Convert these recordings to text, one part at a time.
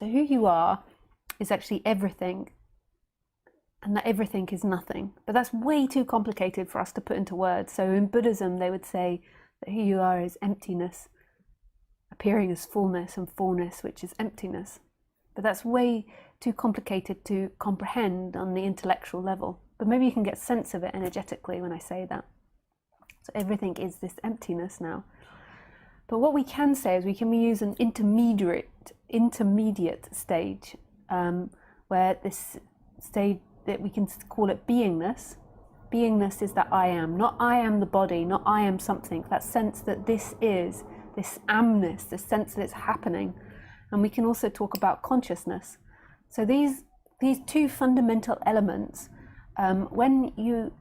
So who you are is actually everything, and that everything is nothing. But that's way too complicated for us to put into words. So in Buddhism, they would say that who you are is emptiness, appearing as fullness, and fullness, which is emptiness. But that's way too complicated to comprehend on the intellectual level. But maybe you can get sense of it energetically when I say that. So everything is this emptiness now. But what we can say is we can use an intermediate stage, where this stage, that we can call it beingness. Beingness is that I am, not I am the body, not I am something, that sense that this is, this amness, this sense that it's happening. And we can also talk about consciousness. So these two fundamental elements, when you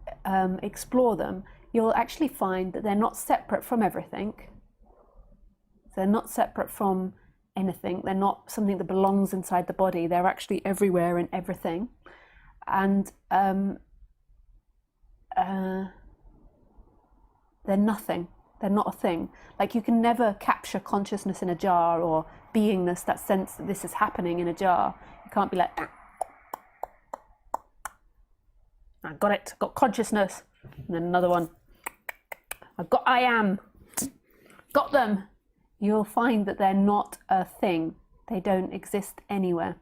explore them, you'll actually find that they're not separate from everything. They're not separate from anything. They're not something that belongs inside the body. They're actually everywhere and everything. And they're nothing. They're not a thing. Like, you can never capture consciousness in a jar, or beingness, that sense that this is happening in a jar. You can't be like, I got it, got consciousness. And then another one, I am, got them. You'll find that they're not a thing. They don't exist anywhere.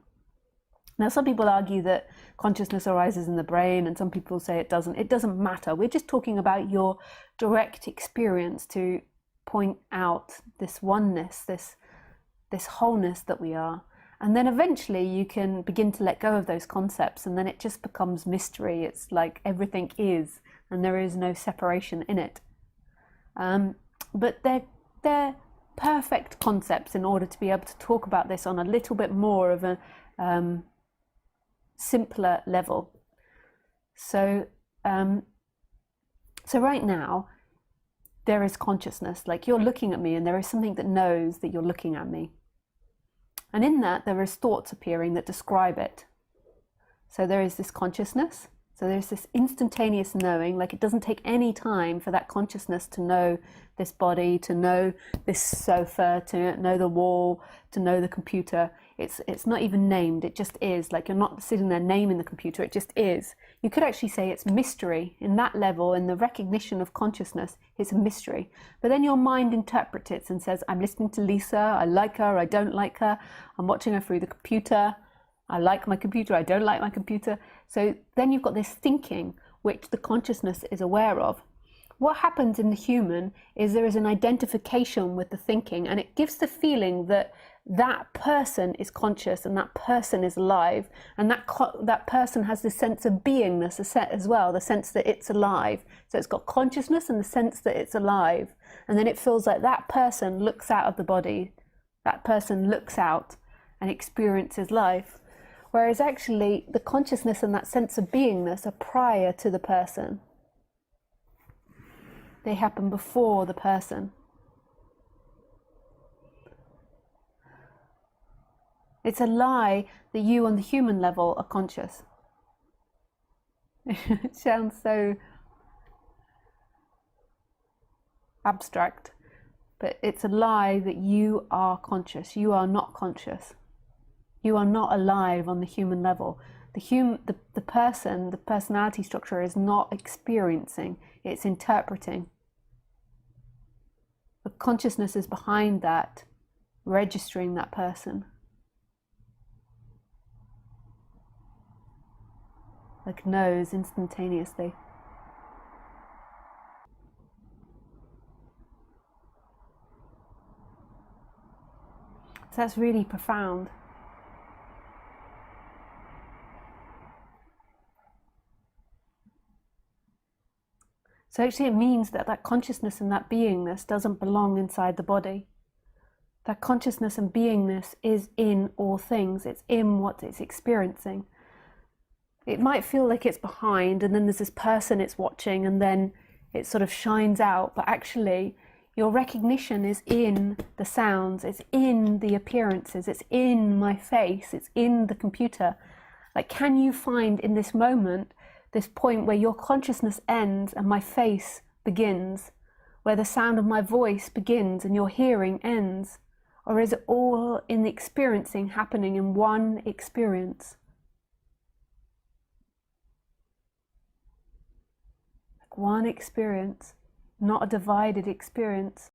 Now, some people argue that consciousness arises in the brain, and some people say it doesn't. It doesn't matter. We're just talking about your direct experience to point out this oneness, this wholeness that we are. And then eventually you can begin to let go of those concepts, and then it just becomes mystery. It's like everything is, and there is no separation in it. But they're perfect concepts in order to be able to talk about this on a little bit more of a simpler level. So right now there is consciousness, like you're looking at me, and there is something that knows that you're looking at me, and in that there is thoughts appearing that describe it. So there is this consciousness, so there's this instantaneous knowing, like it doesn't take any time for that consciousness to know this body, to know this sofa, to know the wall, to know the computer. It's not even named, it just is. Like, you're not sitting there naming the computer, it just is. You could actually say it's mystery. In that level, in the recognition of consciousness, it's a mystery. But then your mind interprets it and says, I'm listening to Lisa, I like her, I don't like her, I'm watching her through the computer, I like my computer, I don't like my computer. So then you've got this thinking, which the consciousness is aware of. What happens in the human is there is an identification with the thinking, and it gives the feeling that that person is conscious and that person is alive, and that person has this sense of beingness as well, the sense that it's alive. So it's got consciousness and the sense that it's alive, and then it feels like that person looks out of the body, that person looks out and experiences life. Whereas actually the consciousness and that sense of beingness are prior to the person. They happen before the person. It's a lie that you on the human level are conscious. It sounds so abstract, but it's a lie that you are conscious. You are not conscious. You are not alive on the human level. The person, the personality structure is not experiencing, it's interpreting. The consciousness is behind that, registering that person. Like knows instantaneously. So that's really profound. So actually it means that that consciousness and that beingness doesn't belong inside the body. That consciousness and beingness is in all things. It's in what it's experiencing. It might feel like it's behind, and then there's this person it's watching, and then it sort of shines out, but actually your recognition is in the sounds, it's in the appearances, it's in my face, it's in the computer. Like, can you find in this moment this point where your consciousness ends and my face begins, where the sound of my voice begins and your hearing ends, Or is it all in the experiencing happening in one experience? Like one experience, not a divided experience.